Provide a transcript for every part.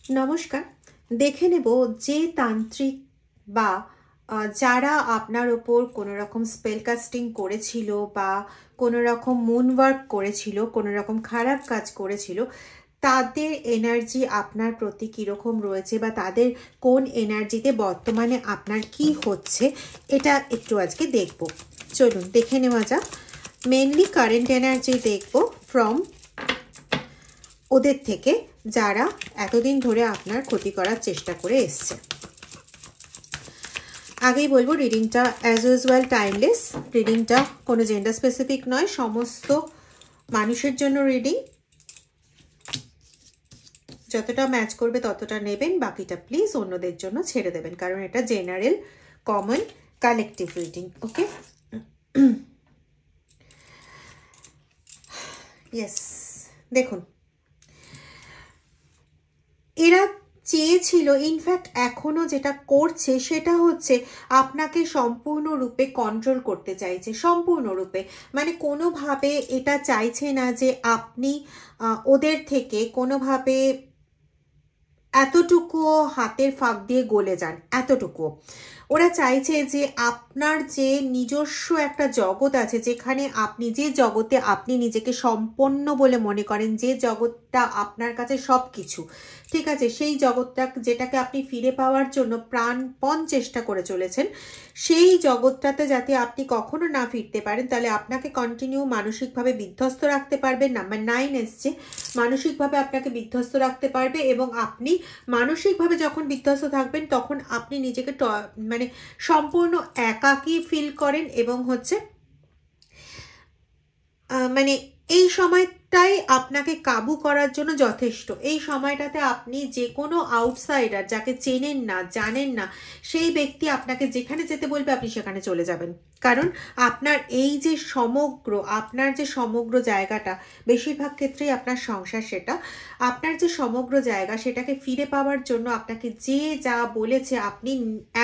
নমস্কার। দেখে নেব যে তান্ত্রিক বা যারা আপনার ওপর কোনো রকম স্পেল কাস্টিং করেছিল বা কোনো রকম মুন ওয়ার্ক করেছিল, কোনো রকম খারাপ কাজ করেছিল, তাদের এনার্জি আপনার প্রতি কীরকম রয়েছে বা তাদের কোন এনার্জিতে বর্তমানে আপনার কি হচ্ছে, এটা একটু আজকে দেখব। চলুন দেখে নেওয়া যাক। মেনলি কারেন্ট এনার্জি দেখব ফ্রম ওদের থেকে যারা এতদিন ধরে আপনার ক্ষতি করার চেষ্টা করে এসছে। আগেই বলবো রিডিংটা অ্যাজ ইউজুয়াল টাইমলেস। রিডিংটা কোনো জেন্ডার স্পেসিফিক নয়, সমস্ত মানুষের জন্য রিডিং। যতটা ম্যাচ করবে ততটা নেবেন, বাকিটা প্লিজ অন্যদের জন্য ছেড়ে দেবেন, কারণ এটা জেনারেল কমন কালেকটিভ রিডিং। ওকে, ইয়েস। দেখুন, এরা চেয়েছিল, ইনফ্যাক্ট এখনো যেটা করছে সেটা হচ্ছে আপনাকে সম্পূর্ণরূপে কন্ট্রোল করতে চাইছে, সম্পূর্ণরূপে। মানে কোনোভাবে এটা চাইছে না যে আপনি ওদের থেকে কোনোভাবে এতটুকুও হাতের ফাঁক দিয়ে গলে যান, এতটুকু। ওরা চাইছে যে আপনার যে নিজস্ব একটা জগৎ আছে, যেখানে আপনি যে জগতে আপনি নিজেকে সম্পন্ন বলে মনে করেন, যে জগৎটা আপনার কাছে সব কিছু, ঠিক আছে, সেই জগৎটা যেটাকে আপনি ফিরে পাওয়ার জন্য প্রাণপণ চেষ্টা করে চলেছেন, সেই জগৎটাতে যাতে আপনি কখনো না ফিরতে পারেন, তাহলে আপনাকে কন্টিনিউ মানসিকভাবে বিধ্বস্ত রাখতে পারবে। নাম্বার 9 এসছে, মানসিকভাবে আপনাকে বিধ্বস্ত রাখতে পারবে, এবং আপনি মানসিকভাবে যখন বিধ্বস্ত থাকবেন তখন আপনি নিজেকে মানে সম্পূর্ণ একাকী ফিল করেন, এবং হচ্ছে মানে এই সময়টাই আপনাকে কাবু করার জন্য যথেষ্ট। এই সময়টাতে আপনি যে কোনো আউটসাইডার, যাকে চেনেন না জানেন না, সেই ব্যক্তি আপনাকে যেখানে যেতে বলবে আপনি সেখানে চলে যাবেন। কারণ আপনার এই যে আপনার যে সমগ্র জায়গাটা, বেশিরভাগ ক্ষেত্রেই আপনার সংসার, সেটা আপনার যে সমগ্র জায়গা, সেটাকে ফিরে পাওয়ার জন্য আপনাকে যে যা বলেছে, আপনি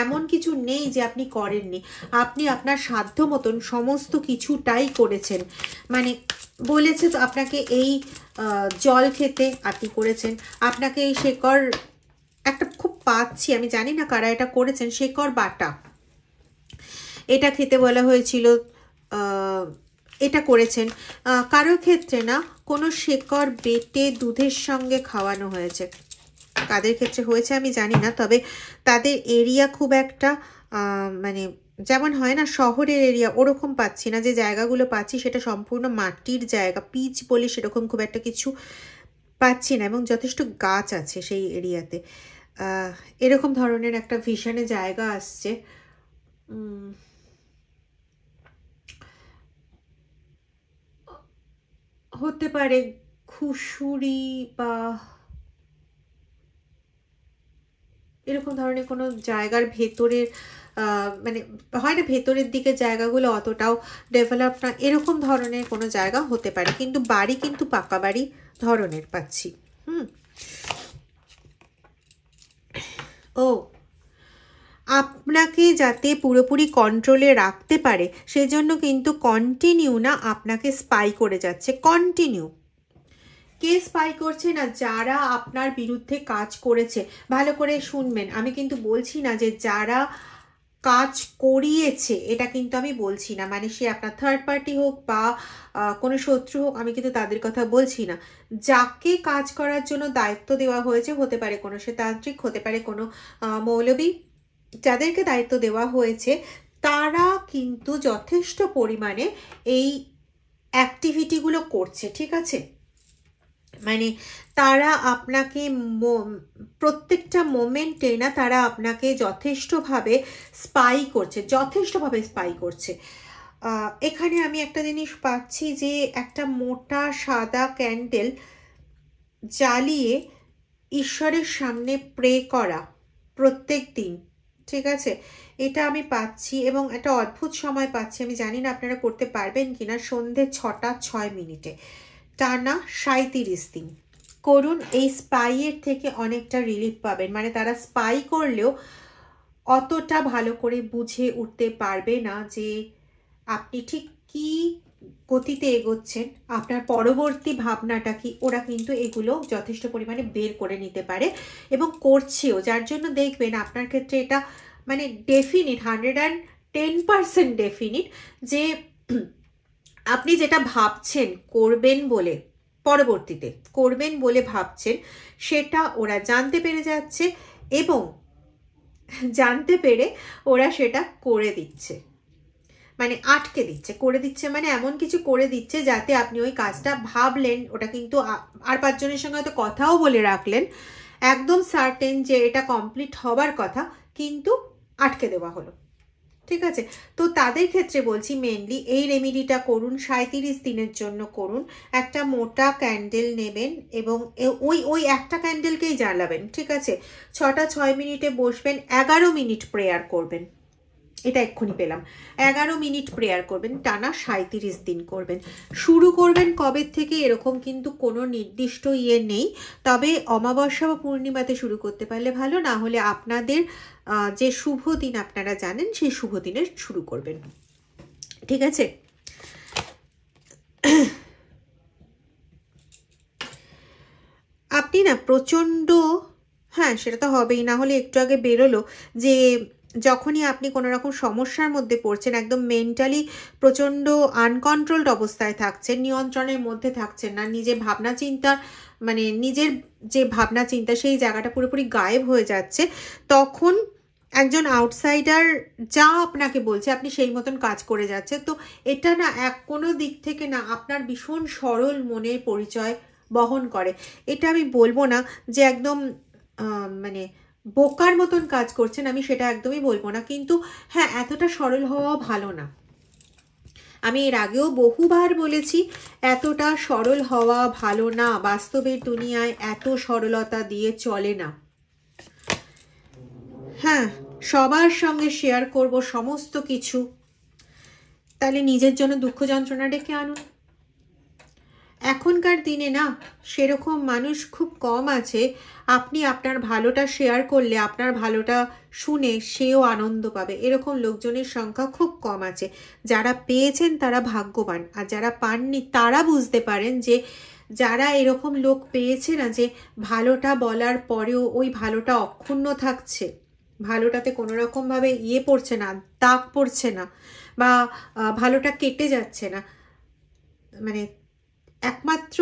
এমন কিছু নেই যে আপনি করেননি। আপনি আপনার সাধ্য মতন সমস্ত কিছুটাই করেছেন। মানে বলেছে তো আপনাকে এই জল খেতে, আপনি করেছেন। আপনাকে এই শেকড়, একটা খুব পাচ্ছি, আমি জানি না কারা এটা করেছেন, শেকড় বাটা, এটা খেতে বলা হয়েছিল, এটা করেছেন। কারো ক্ষেত্রে না, কোনো শেকড় বেটে দুধের সঙ্গে খাওয়ানো হয়েছে। কাদের ক্ষেত্রে হয়েছে আমি জানি না, তবে তাদের এরিয়া খুব একটা মানে যেমন হয় না শহরের এরিয়া, ওরকম পাচ্ছি না। যে জায়গাগুলো পাচ্ছি সেটা সম্পূর্ণ মাটির জায়গা, পিচ বলে সেরকম খুব একটা কিছু পাচ্ছি না, এবং যথেষ্ট গাছ আছে সেই এরিয়াতে। এরকম ধরনের একটা ভিশনে জায়গা আসছে। হতে পারে খুশুরি বা এরকম ধরনের কোনো জায়গার ভেতরের, মানে হয় না ভেতরের দিকে জায়গাগুলো অতটাও ডেভেলপ না, এরকম ধরনের কোনো জায়গা হতে পারে। কিন্তু বাড়ি কিন্তু পাকা বাড়ি ধরনের পাচ্ছি। ও, আপনাকে যাতে পুরোপুরি কন্ট্রোলে রাখতে পারে সেজন্য কিন্তু কন্টিনিউ না আপনাকে স্পাই করে যাচ্ছে, কন্টিনিউ। কে স্পাই করছে না? যারা আপনার বিরুদ্ধে কাজ করেছে। ভালো করে শুনবেন, আমি কিন্তু বলছি না যে যারা কাজ করিয়েছে, এটা কিন্তু আমি বলছি না। মানে সে আপনার থার্ড পার্টি হোক বা কোনো শত্রু হোক, আমি কিন্তু তাদের কথা বলছি না। যাকে কাজ করার জন্য দায়িত্ব দেওয়া হয়েছে, হতে পারে কোনো সে তান্ত্রিক, হতে পারে কোনো মৌলবী, যাদেরকে দায়িত্ব দেওয়া হয়েছে তারা কিন্তু যথেষ্ট পরিমাণে এই অ্যাক্টিভিটিগুলো করছে, ঠিক আছে। মানে তারা আপনাকে প্রত্যেকটা মোমেন্টে না, তারা আপনাকে যথেষ্টভাবে স্পাই করছে, যথেষ্টভাবে স্পাই করছে। এখানে আমি একটা জিনিস পাচ্ছি যে একটা মোটা সাদা ক্যান্ডেল জ্বালিয়ে ঈশ্বরের সামনে প্রে করা প্রত্যেক দিন, ঠিক আছে, এটা আমি পাচ্ছি। এবং একটা অদ্ভুত সময় পাচ্ছি, আমি জানি না আপনারা করতে পারবেন কিনা, সন্ধে 6টা 6 মিনিটে টানা 37 দিন করুন। এই স্পাইয়ের থেকে অনেকটা রিলিফ পাবেন। মানে তারা স্পাই করলেও অতটা ভালো করে বুঝে উঠতে পারবে না যে আপনি ঠিক কি গতিতে এগোচ্ছেন, আপনার পরবর্তী ভাবনাটা কি, ওরা কিন্তু এগুলো যথেষ্ট পরিমাণে বের করে নিতে পারে এবং করছেও, যার জন্য দেখবেন আপনার ক্ষেত্রে এটা মানে ডেফিনিট 110% ডেফিনিট যে আপনি যেটা ভাবছেন করবেন বলে, পরবর্তীতে করবেন বলে ভাবছেন, সেটা ওরা জানতে পেরে যাচ্ছে এবং জানতে পেরে ওরা সেটা করে দিচ্ছে, মানে আটকে দিচ্ছে, করে দিচ্ছে মানে এমন কিছু করে দিচ্ছে যাতে আপনি ওই কাজটা ভাবলেন, ওটা কিন্তু আর 5 জনের সঙ্গে হয়তো কথাও বলে রাখলেন, একদম সার্টেন যে এটা কমপ্লিট হবার কথা, কিন্তু আটকে দেওয়া হলো। ঠিক আছে, তো তাদের ক্ষেত্রে বলছি মেনলি এই রেমিডিটা করুন, 37 দিনের জন্য করুন। একটা মোটা ক্যান্ডেল নেবেন এবং ওই একটা ক্যান্ডেলকেই জ্বালাবেন। ঠিক আছে, 6 মিনিটে বসবেন, 11 মিনিট প্রেয়ার করবেন। এটা এক্ষুনি পেলাম, 11 মিনিট প্রেয়ার করবেন, টানা 37 দিন করবেন। শুরু করবেন কবে থেকে এরকম কিন্তু কোনো নির্দিষ্ট ইয়ে নেই, তবে অমাবস্যা বা পূর্ণিমাতে শুরু করতে পারলে ভালো, না হলে আপনাদের যে শুভ দিন আপনারা জানেন সেই শুভ দিনে শুরু করবেন। ঠিক আছে, আপনি না প্রচণ্ড, হ্যাঁ সেটা তো হবেই, না হলে একটু আগে বেরোলো যে যখনই আপনি কোনো রকম সমস্যার মধ্যে পড়ছেন, একদম মেন্টালি প্রচণ্ড আনকন্ট্রোলড অবস্থায় থাকছেন, নিয়ন্ত্রণের মধ্যে থাকছেন না, নিজের ভাবনা চিন্তা মানে নিজের যে ভাবনা চিন্তা সেই জায়গাটা পুরোপুরি গায়েব হয়ে যাচ্ছে, তখন একজন আউটসাইডার যা আপনাকে বলছে আপনি সেই মতন কাজ করে যাচ্ছে। তো এটা না কোনো দিক থেকে না আপনার ভীষণ সরল মনের পরিচয় বহন করে। এটা আমি বলবো না যে একদম মানে বোকার মতন কাজ করছেন, আমি সেটা একদমই বলবো না, কিন্তু হ্যাঁ এতটা সরল হওয়া ভালো না। আমি এর আগেও বহুবার বলেছি এতটা সরল হওয়া ভালো না, বাস্তবের দুনিয়ায় এত সরলতা দিয়ে চলে না। হ্যাঁ সবার সঙ্গে শেয়ার করব সমস্ত কিছু, তাহলে নিজের জন্য দুঃখ যন্ত্রণা ডেকে আনুন। এখনকার দিনে না সেরকম মানুষ খুব কম আছে, আপনি আপনার ভালোটা শেয়ার করলে আপনার ভালোটা শুনে সেও আনন্দ পাবে, এরকম লোকজনের সংখ্যা খুব কম আছে। যারা পেয়েছেন তারা ভাগ্যবান, আর যারা পাননি তারা বুঝতে পারেন যে যারা এরকম লোক পেয়েছে না, যে ভালোটা বলার পরেও ওই ভালোটা অক্ষুণ্ণ থাকছে, ভালোটাতে কোনো রকমভাবে ইয়ে পড়ছে না, দাগ পড়ছে না, বা ভালোটা কেটে যাচ্ছে না, মানে একমাত্র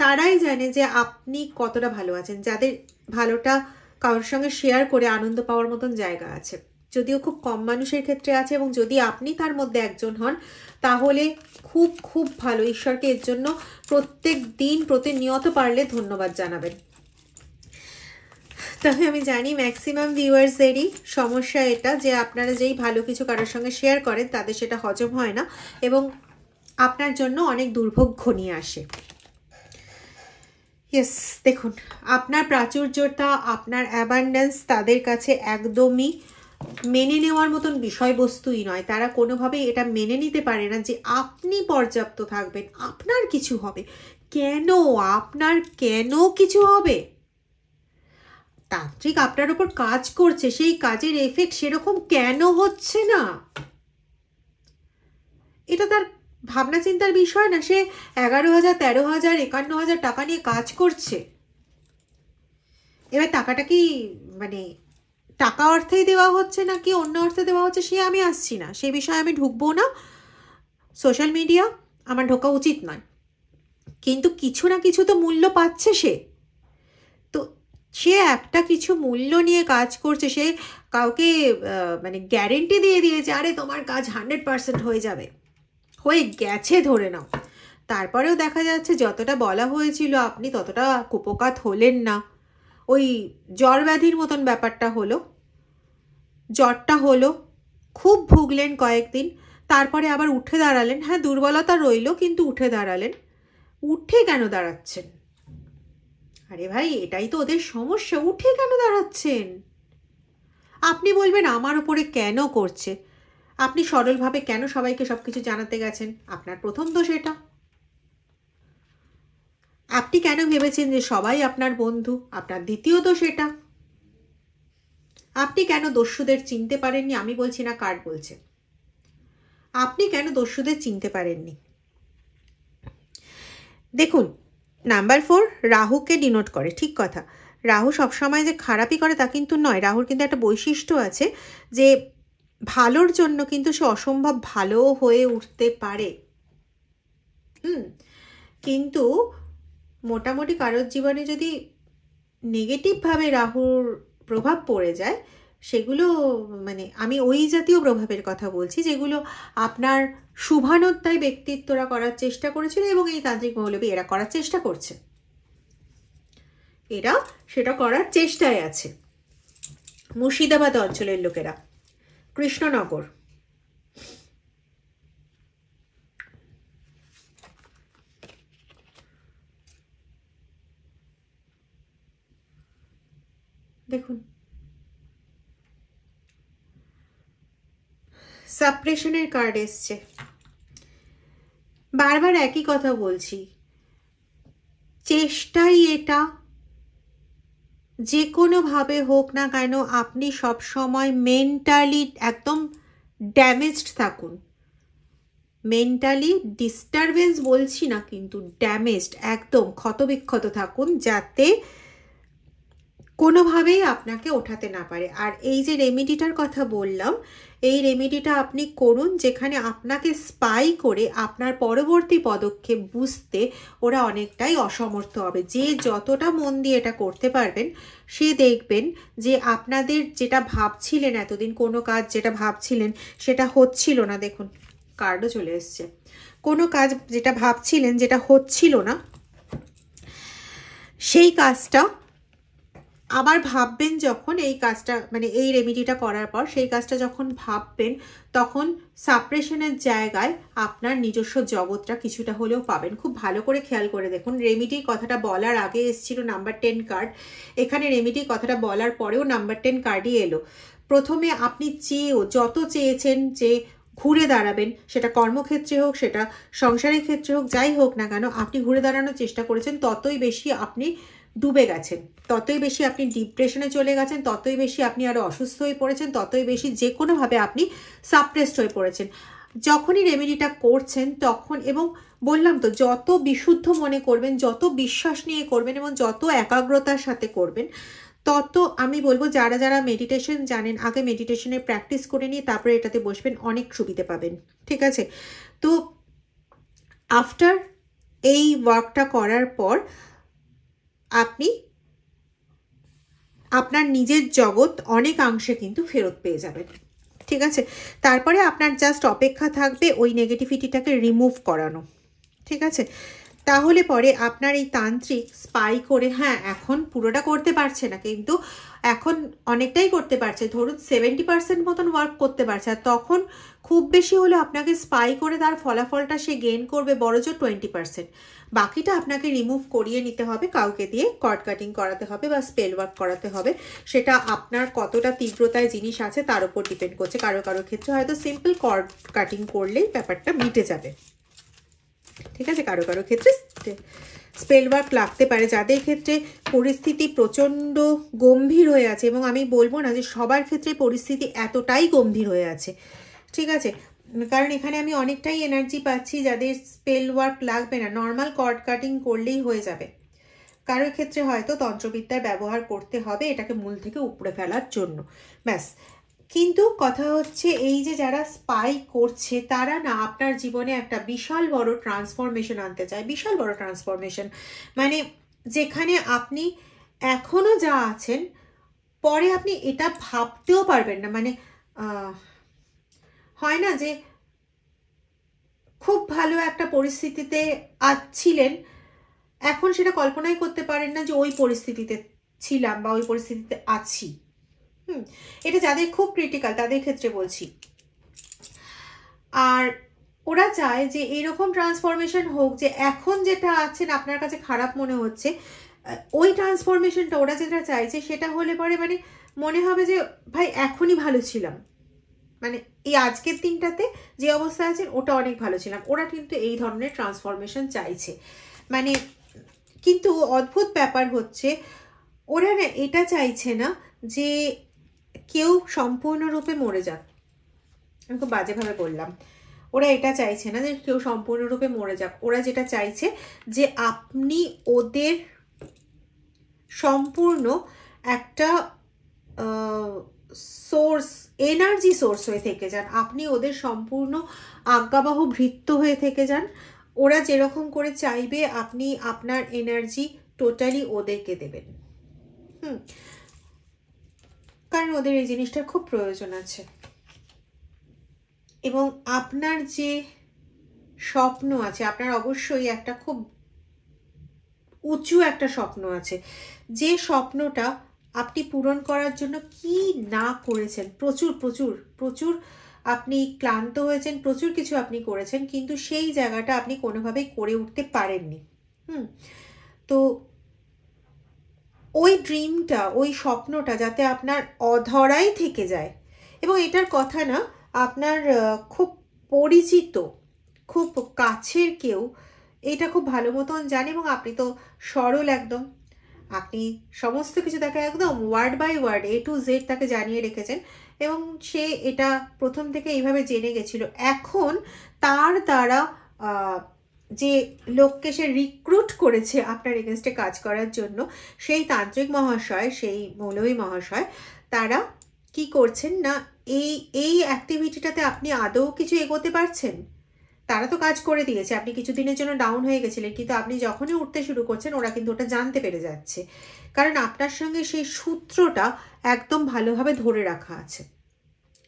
তারাই জানে যে আপনি কতটা ভালো আছেন, যাদের ভালোটা কারোর সঙ্গে শেয়ার করে আনন্দ পাওয়ার মতন জায়গা আছে। যদিও খুব কম মানুষের ক্ষেত্রে আছে, এবং যদি আপনি তার মধ্যে একজন হন তাহলে খুব খুব ভালো। ঈশ্বরকে এর জন্য প্রত্যেক দিন প্রতিনিয়ত পারলে ধন্যবাদ জানাবেন। তবে আমি জানি ম্যাক্সিমাম ভিউয়ার্সেরই সমস্যা এটা, যে আপনারা যেই ভালো কিছু কারোর সঙ্গে শেয়ার করেন তাদের সেটা হজম হয় না এবং আপনার জন্য অনেক দুর্ভোগ নিয়ে আসে। ইয়েস, দেখুন আপনার প্রাচুর্যতা, আপনার অ্যাবান্ডেন্স তাদের কাছে একদমই মেনে নেওয়ার মতন বিষয়বস্তুই নয়। তারা কোনোভাবেই এটা মেনে নিতে পারে না যে আপনি পর্যাপ্ত থাকবেন, আপনার কিছু হবে। কেন আপনার কেন কিছু হবে? তান্ত্রিক আপনার উপর কাজ করছে, সেই কাজের এফেক্ট সেরকম কেন হচ্ছে না? এটা তার ভাবনা চিন্তার বিষয় না। সে 11,000, 13,000, 51,000 টাকা নিয়ে কাজ করছে। এবার টাকাটা কি মানে টাকা অর্থেই দেওয়া হচ্ছে নাকি অন্য অর্থে দেওয়া হচ্ছে সে আমি আসছি না, সে বিষয়ে আমি ঢুকবো না। সোশ্যাল মিডিয়া আমার ঢোকা উচিত নয়, কিন্তু কিছু না কিছু তো মূল্য পাচ্ছে সে। তো সে একটা কিছু মূল্য নিয়ে কাজ করছে, সে কাউকে মানে গ্যারেন্টি দিয়ে দিয়েছে আরে তোমার কাজ 100% হয়ে যাবে, হয়ে গেছে ধরে নাও। তারপরেও দেখা যাচ্ছে যতটা বলা হয়েছিল আপনি ততটা কুপোকাত হলেন না। ওই জ্বর ব্যাধির মতন ব্যাপারটা হলো, জ্বরটা হলো, খুব ভুগলেন কয়েকদিন, তারপরে আবার উঠে দাঁড়ালেন। হ্যাঁ দুর্বলতা রইল, কিন্তু উঠে দাঁড়ালেন। উঠে কেন দাঁড়াচ্ছেন? আরে ভাই এটাই তো ওদের সমস্যা, উঠে কেন দাঁড়াচ্ছেন? আপনি বলবেন আমার উপরে কেন করছে, আপনি সরলভাবে কেন সবাইকে সব কিছু জানাতে গেছেন? আপনার প্রথম দোষ এটা। আপনি কেন ভেবেছেন যে সবাই আপনার বন্ধু? আপনার দ্বিতীয় দোষ এটা। আপনি কেন দস্যুদের চিনতে পারেননি? আমি বলছি না, কার্ড বলছে। আপনি কেন দস্যুদের চিনতে পারেননি? দেখুন, নাম্বার 4 রাহুকে ডিনোট করে, ঠিক কথা। রাহু সবসময় যে খারাপই করে তা কিন্তু নয়। রাহুর কিন্তু একটা বৈশিষ্ট্য আছে যে ভালোর জন্য কিন্তু সে অসম্ভব ভালো হয়ে উঠতে পারে। কিন্তু মোটামুটি কারোর জীবনে যদি নেগেটিভভাবে রাহুর প্রভাব পড়ে যায়, সেগুলো মানে আমি ওই জাতীয় প্রভাবের কথা বলছি যেগুলো আপনার শুভানোধ্যায় ব্যক্তিত্বরা করার চেষ্টা করেছিল এবং এই তান্ত্রিক মৌলবী এরা করার চেষ্টা করছে, এরা সেটা করার চেষ্টায় আছে। মুর্শিদাবাদ অঞ্চলের লোকেরা, কৃষ্ণনগর, দেখুন সাপ্রেশনের কার্ড এসছে। বারবার একই কথা বলছি, চেষ্টাই এটা, যে কোনোভাবে হোক না কেন আপনি সব সময় মেন্টালি একদম ড্যামেজড থাকুন। মেন্টালি ডিস্টারবেন্স বলছি না, কিন্তু ড্যামেজড, একদম ক্ষতবিক্ষত থাকুন, যাতে কোনোভাবেই আপনাকে ওঠাতে না পারে। আর এই যে রেমিডিটার কথা বললাম, এই রেমিডিটা আপনি করুন যেখানে আপনাকে স্পাই করে আপনার পরবর্তী পদক্ষেপ বুঝতে ওরা অনেকটাই অসমর্থ হবে। যে যতটা মন দিয়ে এটা করতে পারবেন, সে দেখবেন যে আপনাদের যেটা ভাবছিলেন এতদিন, কোনো কাজ যেটা ভাবছিলেন সেটা হচ্ছিল না, দেখুন কার্ডও চলে এসছে, কোনো কাজ যেটা ভাবছিলেন যেটা হচ্ছিল না, সেই কাজটা আবার ভাববেন যখন, এই কাজটা মানে এই রেমিডিটা করার পর সেই কাজটা যখন ভাববেন, তখন সাপ্রেশনের জায়গায় আপনার নিজস্ব জগৎটা কিছুটা হলেও পাবেন। খুব ভালো করে খেয়াল করে দেখুন, রেমিডি কথাটা বলার আগে এসেছিল নাম্বার 10 কার্ড, এখানে রেমিডি কথাটা বলার পরেও নাম্বার 10 কার্ডই এলো। প্রথমে আপনি যত চেয়েছেন যে ঘুরে দাঁড়াবেন, সেটা কর্মক্ষেত্রে হোক, সেটা সংসারের ক্ষেত্রে হোক, যাই হোক না কেন আপনি ঘুরে দাঁড়ানোর চেষ্টা করেছেন, ততই বেশি আপনি ডুবে গেছেন, ততই বেশি আপনি ডিপ্রেশনে চলে গেছেন, ততই বেশি আপনি আরও অসুস্থ হয়ে পড়েছেন, ততই বেশি যে কোনোভাবে আপনি সাপ্রেসড হয়ে পড়েছেন। যখনই রেমেডিটা করছেন তখন, এবং বললাম তো যত বিশুদ্ধ মনে করবেন, যত বিশ্বাস নিয়ে করবেন এবং যত একাগ্রতার সাথে করবেন, তত আমি বলবো যারা যারা মেডিটেশন জানেন, আগে মেডিটেশনের প্র্যাকটিস করে নিয়ে তারপরে এটাতে বসবেন, অনেক সুবিধে পাবেন। ঠিক আছে, তো আফটার এই ওয়ার্কটা করার পর আপনি আপনার নিজের জগৎ অনেকাংশে কিন্তু ফেরত পেয়ে যাবেন। ঠিক আছে, তারপরে আপনার জাস্ট অপেক্ষা থাকবে ওই নেগেটিভিটিটাকে রিমুভ করানো। ঠিক আছে, তাহলে পরে আপনার এই তান্ত্রিক স্পাই করে, হ্যাঁ এখন পুরোটা করতে পারছে না, কিন্তু এখন অনেকটাই করতে পারছে, ধরুন 70% মতন ওয়ার্ক করতে পারছে, আর তখন খুব বেশি হলে আপনাকে স্পাই করে তার ফলাফলটা সে গেইন করবে বড়জোর 20%। বাকিটা আপনাকে রিমুভ করিয়ে নিতে হবে, কাউকে দিয়ে কর্ড কাটিং করাতে হবে বা স্পেল ওয়ার্ক করাতে হবে। সেটা আপনার কতটা তীব্রতায় জিনিস আছে তার উপর ডিপেন্ড করছে। কারো কারো ক্ষেত্রে হয়তো সিম্পল কর্ড কাটিং করলেই ব্যাপারটা মিটে যাবে। ঠিক আছে, কারো কারো ক্ষেত্রে স্পেল ওয়ার্ক লাগতে পারে, যাদের ক্ষেত্রে পরিস্থিতি প্রচণ্ড গম্ভীর হয়ে আছে, এবং আমি বলবো না যে সবার ক্ষেত্রে পরিস্থিতি এতটাই গম্ভীর হয়ে আছে। ঠিক আছে, কারণ এখানে আমি অনেকটাই এনার্জি পাচ্ছি যাদের স্পেল ওয়ার্ক লাগবে না, নর্মাল কর্ড কাটিং করলেই হয়ে যাবে। কারোর ক্ষেত্রে হয়তো তন্ত্রবিদ্যার ব্যবহার করতে হবে এটাকে মূল থেকে উপড়ে ফেলার জন্য, ব্যাস। কিন্তু কথা হচ্ছে এই যে যারা স্পাই করছে তারা না আপনার জীবনে একটা বিশাল বড় ট্রান্সফরমেশন আনতে চায়, বিশাল বড় ট্রান্সফরমেশন, মানে যেখানে আপনি এখনো যা আছেন পরে আপনি এটা ভাবতেও পারবেন না। মানে হয় না যে খুব ভালো একটা পরিস্থিতিতে ছিলেন, এখন সেটা কল্পনাই করতে পারেন না যে ওই পরিস্থিতিতে ছিলাম বা ওই পরিস্থিতিতে আছি। এটা যাদের খুব ক্রিটিক্যাল তাদের ক্ষেত্রে বলছি। আর ওরা চায় যে এইরকম ট্রান্সফরমেশন হোক যে এখন যেটা আছেন আপনার কাছে খারাপ মনে হচ্ছে, ওই ট্রান্সফরমেশনটা ওরা যেটা চাইছে সেটা হলে পরে মানে মনে হবে যে ভাই এখনই ভালো ছিলাম, মানে এই আজকের দিনটাতে যে অবস্থা আছেন ওটা অনেক ভালো ছিলাম। ওরা কিন্তু এই ধরনের ট্রান্সফরমেশন চাইছে। মানে কিন্তু অদ্ভুত ব্যাপার হচ্ছে ওরা না এটা চাইছে না যে কেউ সম্পূর্ণরূপে মরে যাক, আমি খুব বাজেভাবে বললাম, ওরা এটা চাইছে না যে কেউ সম্পূর্ণরূপে মরে যাক, ওরা যেটা চাইছে যে আপনি ওদের সম্পূর্ণ একটা সোর্স, এনার্জি সোর্স হয়ে থেকে যান, আপনি ওদের সম্পূর্ণ আজ্ঞাবহ ভৃত্য হয়ে থেকে যান। ওরা যেরকম করে চাইবে আপনি আপনার এনার্জি টোটালি ওদেরকে দেবেন। কারণ ওদের এই জিনিসটার খুব প্রয়োজন আছে। এবং আপনার যে স্বপ্ন আছে, আপনার অবশ্যই একটা খুব উঁচু একটা স্বপ্ন আছে, যে স্বপ্নটা আপনি পূরণ করার জন্য কি না করেছেন, প্রচুর প্রচুর প্রচুর আপনি ক্লান্ত হয়েছেন, প্রচুর কিছু আপনি করেছেন, কিন্তু সেই জায়গাটা আপনি কোনোভাবেই করে উঠতে পারেননি। তো ওই ড্রিমটা, ওই স্বপ্নটা যাতে আপনার অধরাই থেকে যায়, এবং এটার কথা না আপনার খুব পরিচিত, খুব কাছের কেউ এটা খুব ভালো মতন জানে, এবং আপনি তো সরল একদম, আপনি সমস্ত কিছু তাকে একদম word by word A to Z তাকে জানিয়ে রেখেছেন, এবং সে এটা প্রথম থেকে এইভাবে জেনে গেছিল। এখন তার দ্বারা যে লোককে সে রিক্রুট করেছে আপনার এগেনস্টে কাজ করার জন্য, সেই তান্ত্রিক মহাশয়, সেই মৌলভী মহাশয়, তারা কি করছেন না, এই অ্যাক্টিভিটিটাতে আপনি আদৌ কিছু এগোতে পারছেন? তারা তো কাজ করে দিয়েছে, আপনি কিছুদিনের জন্য ডাউন হয়ে গেছিলেন, কিন্তু আপনি যখনই উঠতে শুরু করছেন ওরা কিন্তু ওটা জানতে পেরে যাচ্ছে, কারণ আপনার সঙ্গে সেই সূত্রটা একদম ভালোভাবে ধরে রাখা আছে।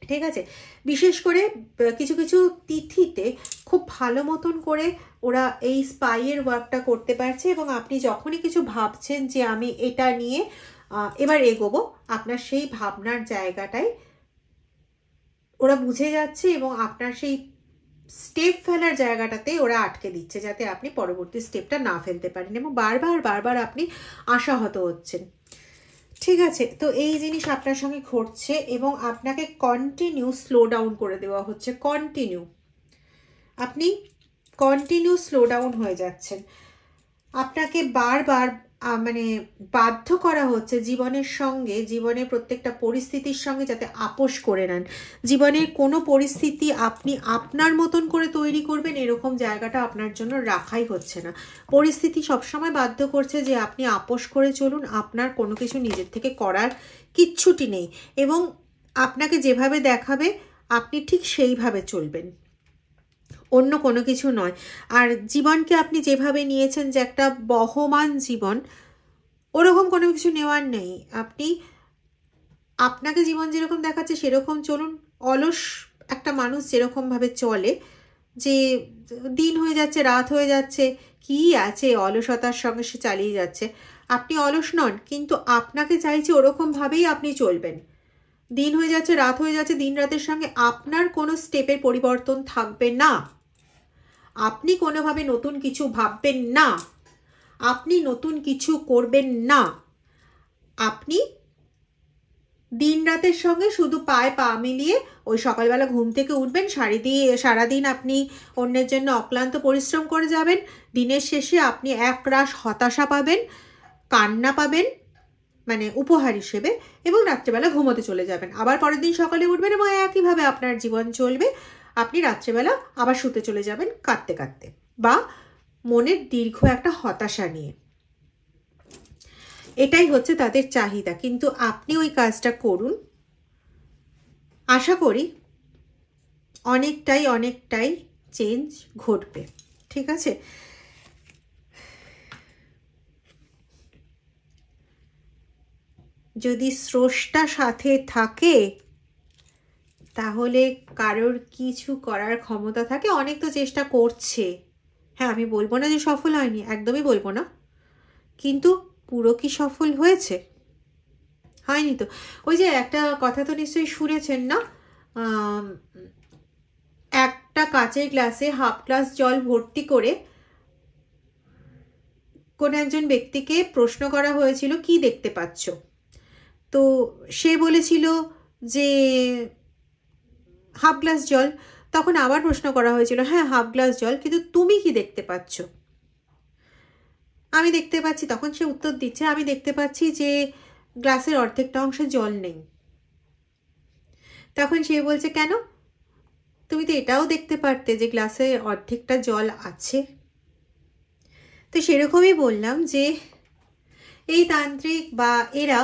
ঠিক আছে, বিশেষ করে কিছু কিছু তিথিতে খুব ভালো মতন করে ওরা এই স্পাইয়ের ওয়ার্কটা করতে পারছে, এবং আপনি যখনই কিছু ভাবছেন যে আমি এটা নিয়ে এবার এগোবো, আপনার সেই ভাবনার জায়গাটায় ওরা বুঝে যাচ্ছে, এবং আপনার সেই স্টেপ ফেলার জায়গাটাতে ওরা আটকে দিচ্ছে, যাতে আপনি পরবর্তী স্টেপটা না ফেলতে পারেন, এবং বারবার বারবার আপনি আশাহত হচ্ছেন। ঠিক আছে, তো এই জিনিস আপনার সঙ্গে ঘটছে, এবং আপনাকে কন্টিনিউ স্লো ডাউন করে দেওয়া হচ্ছে। আপনি কন্টিনিউ স্লো ডাউন হয়ে যাচ্ছেন। আপনাকে বারবার মানে বাধ্য করা হচ্ছে জীবনের সঙ্গে, জীবনের প্রত্যেকটা পরিস্থিতির সঙ্গে যাতে আপোষ করে নেন। জীবনের কোনো পরিস্থিতি আপনি আপনার মতন করে তৈরি করবেন এরকম জায়গাটা আপনার জন্য রাখাই হচ্ছে না। পরিস্থিতি সবসময় বাধ্য করছে যে আপনি আপোষ করে চলুন, আপনার কোনো কিছু নিজের থেকে করার কিচ্ছুটি নেই, এবং আপনাকে যেভাবে দেখাবে আপনি ঠিক সেইভাবে চলবেন, অন্য কোনো কিছু নয়। আর জীবনকে আপনি যেভাবে নিয়েছেন যে একটা বহমান জীবন, ওরকম কোনো কিছু নেওয়ার নেই। আপনাকে জীবন যেরকম দেখাচ্ছে সেরকম চলুন। অলস একটা মানুষ যেরকমভাবে চলে, যে দিন হয়ে যাচ্ছে, রাত হয়ে যাচ্ছে, কি আছে অলসতার সঙ্গে সে চালিয়ে যাচ্ছে। আপনি অলস নন, কিন্তু আপনাকে চাইছে ওরকমভাবেই আপনি চলবেন। দিন হয়ে যাচ্ছে, রাত হয়ে যাচ্ছে, দিন রাতের সঙ্গে আপনার কোনো স্টেপের পরিবর্তন থাকবে না। আপনি কোনোভাবে নতুন কিছু ভাববেন না, আপনি নতুন কিছু করবেন না। আপনি দিন রাতের সঙ্গে শুধু পায়ে পা মিলিয়ে ওই সকালবেলা ঘুম থেকে উঠবেন, সারাদিন আপনি অন্যের জন্য অক্লান্ত পরিশ্রম করে যাবেন। দিনের শেষে আপনি একরাশ হতাশা পাবেন, কান্না পাবেন, মানে উপহার হিসেবে, এবং রাত্রেবেলা ঘুমোতে চলে যাবেন। আবার পরের দিন সকালে উঠবেন এবং একইভাবে আপনার জীবন চলবে। আপনি রাত্রেবেলা আবার শুতে চলে যাবেন কাঁদতে কাঁদতে, বা মনের দীর্ঘ একটা হতাশা নিয়ে। এটাই হচ্ছে তাদের চাহিদা, কিন্তু আপনি ওই কাজটা করুন। আশা করি অনেকটাই চেঞ্জ ঘটবে। ঠিক আছে, যদি স্রষ্টা সাথে থাকে তাহলে কারোর কিছু করার ক্ষমতা থাকে। অনেক তো চেষ্টা করছে, হ্যাঁ আমি বলবো না যে সফল হয়নি, একদমই বলবো না, কিন্তু পুরো কি সফল হয়েছে? হয়নি তো। ওই যে একটা কথা তো নিশ্চয়ই শুনেছেন না, একটা কাচের গ্লাসে হাফ গ্লাস জল ভর্তি করে কোনো একজন ব্যক্তিকে প্রশ্ন করা হয়েছিল কি দেখতে পাচ্ছ, তো সে বলেছিল যে হাফ গ্লাস জল। তখন আবার প্রশ্ন করা হয়েছিল, হ্যাঁ হাফ গ্লাস জল, কিন্তু তুমি কি দেখতে পাচ্ছ? আমি দেখতে পাচ্ছি। তখন সে উত্তর দিচ্ছে, আমি দেখতে পাচ্ছি যে গ্লাসের অর্ধেকটা অংশে জল নেই। তখন সে বলছে কেন? তো তুমি তো এটাও দেখতে পারতে যে গ্লাসে অর্ধেকটা জল আছে। তো সেরকমই বললাম যে এই তান্ত্রিক বা এরা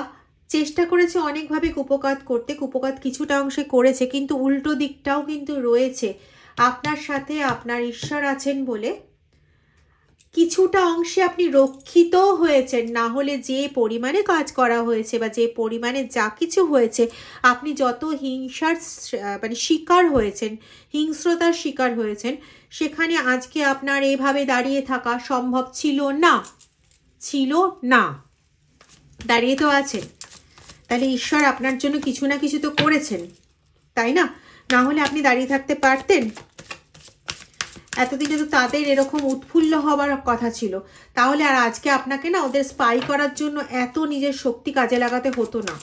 চেষ্টা করেছে অনেকভাবে কুপকাত করতে, কুপকাত কিছুটা অংশে করেছে, কিন্তু উল্টো দিকটাও কিন্তু রয়েছে। আপনার সাথে আপনার ঈশ্বর আছেন বলে কিছুটা অংশে আপনি রক্ষিত হয়েছেন, না হলে যে পরিমাণে কাজ করা হয়েছে বা যে পরিমাণে যা কিছু হয়েছে, আপনি যত হিংসার মানে শিকার হয়েছেন, হিংস্রতার শিকার হয়েছেন, সেখানে আজকে আপনার এইভাবে দাঁড়িয়ে থাকা সম্ভব ছিল না, ছিল না। দাঁড়িয়ে তো আছেন, তাহলে ঈশ্বর আপনার জন্য কিছু না কিছু তো করেছেন, তাই না? না হলে আপনি দাঁড়িয়ে থাকতে পারতেন? এতদিনে তো তাদের এরকম উৎফুল্ল হবার কথা ছিল, তাহলে আর আজকে আপনাকে না ওদের স্পাই করার জন্য এত নিজের শক্তি কাজে লাগাতে হতো না।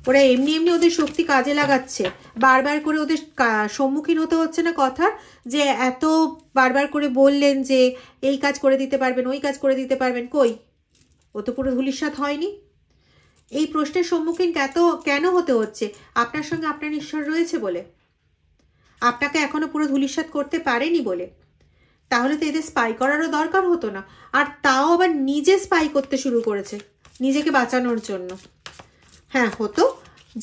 ওরা এমনি এমনি ওদের শক্তি কাজে লাগাচ্ছে, বারবার করে ওদের সম্মুখীন হতে হচ্ছে না কথার, যে এত বারবার করে বললেন যে এই কাজ করে দিতে পারবেন, ওই কাজ করে দিতে পারবেন, কই? ও তো পুরো ধূলিসাৎ হয়নি। এই প্রশ্নের সম্মুখীন কেন হতে হচ্ছে? আপনার সঙ্গে আপনার ঈশ্বর রয়েছে বলে, আপনাকে এখনো পুরো ধূলিসাৎ করতে পারেনি বলে। তাহলে তো এদের স্পাই করারও দরকার হতো না। আর তাও আবার নিজে স্পাই করতে শুরু করেছে নিজেকে বাঁচানোর জন্য। হ্যাঁ হতো,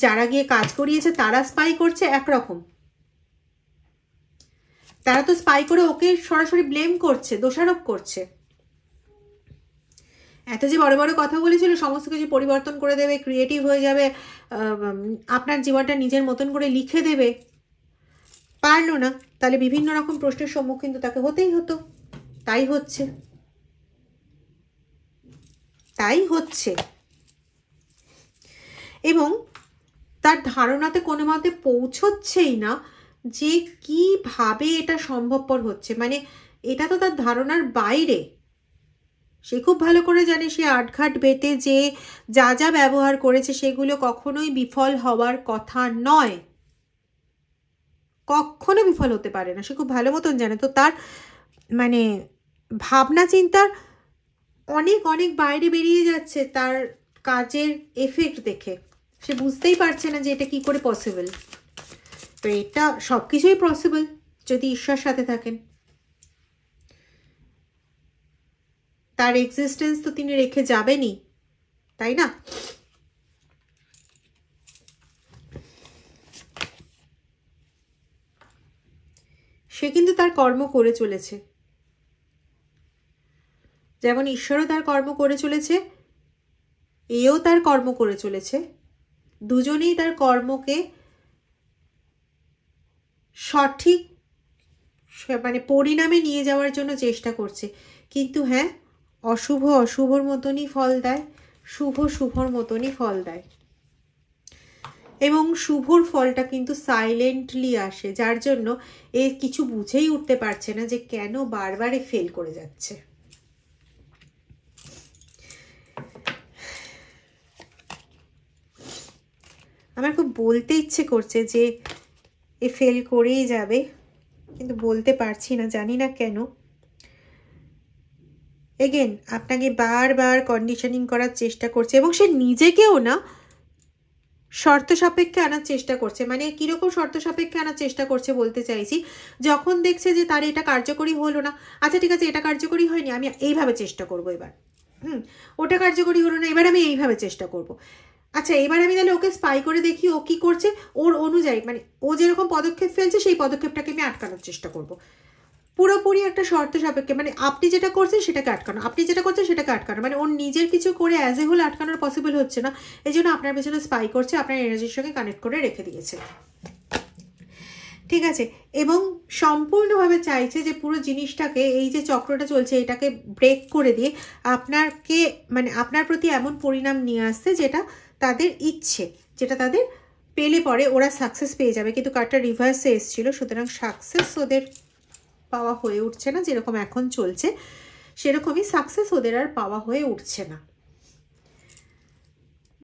যারা গিয়ে কাজ করিয়েছে তারা স্পাই করছে একরকম, তারা তো স্পাই করে ওকে সরাসরি ব্লেম করছে, দোষারোপ করছে। এত যে বড় বড় কথা বলেছিল সমস্ত কিছু পরিবর্তন করে দেবে, ক্রিয়েটিভ হয়ে যাবে, আপনার জীবনটা নিজের মতন করে লিখে দেবে, পারলো না। তাহলে বিভিন্ন রকম প্রশ্নের সম্মুখীন তো তাকে হতেই হতো। তাই হচ্ছে, তাই হচ্ছে। এবং তার ধারণাতে কোনো মতে পৌঁছচ্ছেই না যে কিভাবে এটা সম্ভবপর হচ্ছে, মানে এটা তো তার ধারণার বাইরে। সে খুব ভালো করে জানে সে আটঘাট বেটে যে যা যা ব্যবহার করেছে সেগুলো কখনোই বিফল হওয়ার কথা নয়, কখনো বিফল হতে পারে না, সে খুব ভালো মতন জানে। তো তার মানে ভাবনা চিন্তার অনেক অনেক বাইরে বেরিয়ে যাচ্ছে তার কাজের এফেক্ট দেখে। সে বুঝতেই পারছে না যে এটা কি করে পসিবল। তো এটা সব কিছুই পসিবল যদি ঈশ্বর সাথে থাকেন। তার এক্সিস্টেন্স তো তিনি রেখে যাবেনই, তাই না? সে কিন্তু তার কর্ম করে চলেছে, যেমন ঈশ্বরও তার কর্ম করে চলেছে, এও তার কর্ম করে চলেছে। দুজনেই তার কর্মকে সঠিক মানে পরিণামে নিয়ে যাওয়ার জন্য চেষ্টা করছে। কিন্তু হ্যাঁ, অশুভ অশুভর মতনই ফল দেয়, শুভ শুভর মতনই ফল দেয়। এবং শুভর ফলটা কিন্তু সাইলেন্টলি আসে, যার জন্য এ কিছু বুঝেই উঠতে পারছে না যে কেন বারবার ফেল করে যাচ্ছে। আমার খুব বলতে ইচ্ছে করছে যে এ ফেল করেই যাবে, কিন্তু বলতে পারছি না, জানি না কেন। এগেন আপনাকে বারবার কন্ডিশনিং করার চেষ্টা করছে, এবং সে নিজেকেও না শর্ত সাপেক্ষে আনার চেষ্টা করছে। মানে কীরকম শর্ত সাপেক্ষে আনার চেষ্টা করছে বলতে চাইছি, যখন দেখছে যে তার এটা কার্যকরী হলো না, আচ্ছা ঠিক আছে এটা কার্যকরী হয়নি, আমি এইভাবে চেষ্টা করব এবার, ওটা কার্যকরী হলো না, এবার আমি এইভাবে চেষ্টা করব, আচ্ছা এবার আমি তাহলে ওকে স্পাই করে দেখি ও কী করছে, ওর অনুযায়ী মানে ও যেরকম পদক্ষেপ ফেলছে সেই পদক্ষেপটাকে আমি আটকানোর চেষ্টা করব। পুরোপুরি একটা শর্ত সাপেক্ষে, মানে আপনি যেটা করছেন সেটাকে আটকানো, আপনি যেটা করছেন সেটাকে আটকানো, মানে ওর নিজের কিছু করে অ্যাজ এ হোল আটকানোর পসিবল হচ্ছে না। এই জন্য আপনার পেছনে স্পাই করছে, আপনার এনার্জির সঙ্গে কানেক্ট করে রেখে দিয়েছে, ঠিক আছে? এবং সম্পূর্ণভাবে চাইছে যে পুরো জিনিসটাকে, এই যে চক্রটা চলছে এটাকে ব্রেক করে দিয়ে আপনাকে মানে আপনার প্রতি এমন পরিণাম নিয়ে আসছে যেটা তাদের ইচ্ছে, যেটা তাদের পেলে পরে ওরা সাকসেস পেয়ে যাবে। কিন্তু কার্ডটা রিভার্সে এসেছিল, সুতরাং সাকসেস ওদের পাওয়া হয়ে উঠছে না। যেরকম এখন চলছে সেরকমই সাকসেস ওদের আর পাওয়া হয়ে উঠছে না।